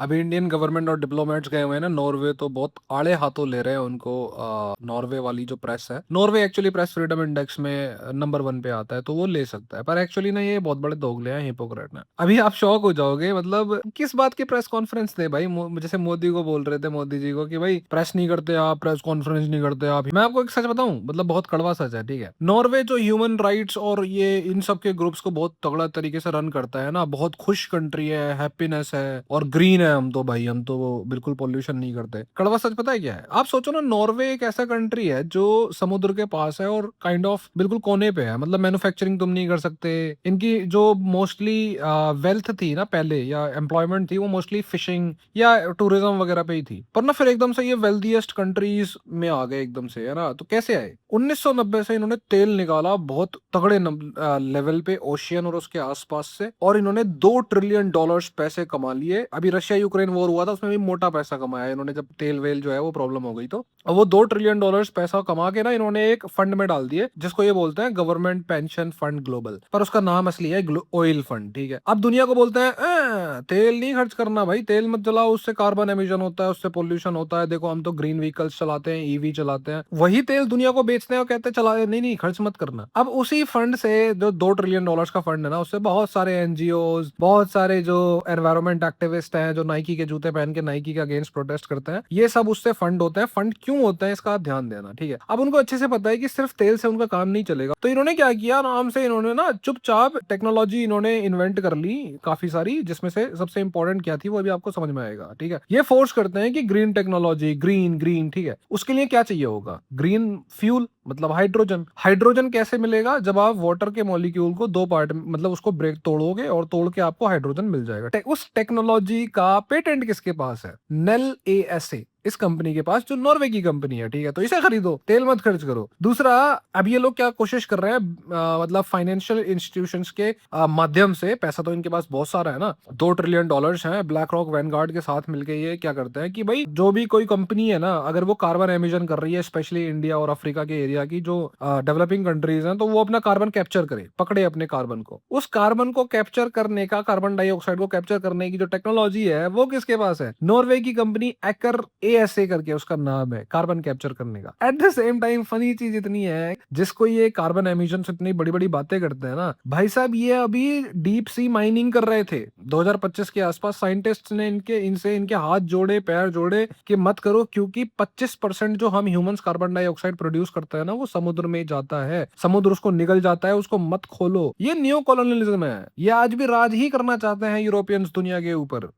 अभी Indian government और diplomats गए हुए हैं ना नॉर्वे, तो बहुत आड़े हाथों ले रहे हैं उनको। नॉर्वे वाली जो प्रेस है, Norway actually press freedom index में नंबर 1 पे आता है, तो वो ले सकता है। पर एक्चुअली ना ये बहुत बड़े दोगले हैं, हिपोक्रेट हैं। अभी आप शॉक हो जाओगे, मतलब किस बात की प्रेस कॉन्फ्रेंस थे भाई। जैसे मोदी को बोल रहे थे, मोदी जी को, कि भाई प्रेस नहीं करते आप, प्रेस कॉन्फ्रेंस नहीं करते आप। मैं आपको एक सच बताऊं, मतलब बहुत कड़वा सच है, ठीक है। नॉर्वे जो ह्यूमन राइट्स और ये इन सब के ग्रुप्स को बहुत तगड़ा तरीके से रन करता है ना, बहुत खुश कंट्री है, हैप्पीनेस है और ग्रीन है। हम तो भाई, हम तो बिल्कुल पोल्यूशन नहीं करते। कड़वा सच पता है क्या है? आप सोचो ना, नॉर्वे एक ऐसा कंट्री है जो समुद्र के पास है और काइंड ऑफ बिल्कुल कोने पे है। मतलब मैन्युफैक्चरिंग तुम नहीं कर सकते। इनकी जो मोस्टली वेल्थ थी ना पहले, या एम्प्लॉयमेंट थी, वो मोस्टली फिशिंग या टूरिज्म वगैरह पे ही थी। पर ना फिर एकदम से ये वेल्दीएस्ट कंट्रीज में आ गए एकदम से, है ना। तो कैसे आए? 1990 से इन्होंने तेल निकाला बहुत तगड़े लेवल पे, ओशियन और उसके आसपास से, और इन्होंने $2 ट्रिलियन पैसे कमा लिए। अभी रशिया यूक्रेन वॉर हुआ था, उसमें भी मोटा पैसा कमाया इन्होंने, जब तेल वेल जो है वो प्रॉब्लम हो गई। तो अब वो $2 ट्रिलियन पैसा कमा के ना इन्होंने एक फंड में डाल दिए, जिसको ये बोलते हैं गवर्नमेंट पेंशन फंड ग्लोबल, पर उसका नाम असली है ऑयल फंड, ठीक है। अब दुनिया को बोलते हैं तेल नहीं खर्च करना भाई, तेल मत जलाओ, उससे कार्बन एमिशन होता है, उससे पोल्यूशन होता है। देखो हम तो ग्रीन व्हीकल्स चलाते हैं, ईवी चलाते हैं। वही तेल दुनिया को बेचते हैं और कहते हैं चला, नहीं नहीं खर्च मत करना। अब उसी फंड से, जो $2 ट्रिलियन का फंड है ना, उससे बहुत सारे एनजीओ, बहुत सारे जो एनवायरमेंट एक्टिविस्ट हैं, जो नाइकी के जूते पहन के नाइकी के अगेंस्ट प्रोटेस्ट करते हैं, ये सब उससे फंड होते हैं। फंड क्यों होते हैं इसका आप ध्यान देना, ठीक है। अब उनको अच्छे से पता है कि सिर्फ तेल से उनका काम नहीं चलेगा, तो इन्होंने क्या किया, आराम से इन्होंने ना चुपचाप टेक्नोलॉजी इन्होंने इन्वेंट कर ली काफी सारी, जिसमें से सबसे इंपॉर्टेंट क्या थी वो अभी आपको समझ में आएगा, ठीक है। ये फोर्स करते हैं कि ग्रीन टेक्नोलॉजी, ग्रीन ग्रीन, ठीक है। उसके लिए क्या चाहिए होगा? ग्रीन फ्यूल, मतलब हाइड्रोजन। हाइड्रोजन कैसे मिलेगा? जब आप वाटर के मॉलिक्यूल को दो पार्ट, मतलब उसको ब्रेक तोड़ोगे और तोड़ के आपको हाइड्रोजन मिल जाएगा। उस टेक्नोलॉजी का पेटेंट किसके पास है? नेल एएसए, इस कंपनी के पास, जो नॉर्वे की कंपनी है, ठीक है। तो इसे खरीदो, तेल मत खर्च करो। दूसरा, अब ये लोग क्या कोशिश कर रहे हैं, मतलब फाइनेंशियल इंस्टीट्यूशंस के माध्यम से, पैसा तो इनके पास बहुत सारा है ना, $2 ट्रिलियन हैं। ब्लैक रॉक, वैनगार्ड के साथ मिलके ये क्या करते हैं कि भाई, जो भी कोई कंपनी है ना, अगर वो कार्बन एमिशन कर रही है, स्पेशली इंडिया और अफ्रीका के एरिया की जो डेवलपिंग कंट्रीज हैं, तो वो अपना कार्बन कैप्चर करे, पकड़े अपने कार्बन को। उस कार्बन को कैप्चर करने का, कार्बन डाइऑक्साइड को कैप्चर करने की जो टेक्नोलॉजी है, वो किसके पास है? नॉर्वे की कंपनी एकर एएसए करके उसका नाम है, कार्बन कैप्चर करने का। At the same time funny चीज इतनी है, जिसको ये कार्बन एमिशन से इतनी बड़ी बड़ी बातें करते हैं ना, भाई साहब ये अभी डीप सी माइनिंग कर रहे थे 2025 के आसपास। साइंटिस्ट ने इनके हाथ जोड़े, पैर जोड़े कि मत करो, क्योंकि 25% जो हम ह्यूमंस कार्बन डाइऑक्साइड प्रोड्यूस करते हैं ना, वो समुद्र में जाता है, समुद्र उसको निगल जाता है, उसको मत खोलो। ये न्यू कॉलोनियलिज्म है, ये आज भी राज ही करना चाहते हैं यूरोपियंस दुनिया के ऊपर।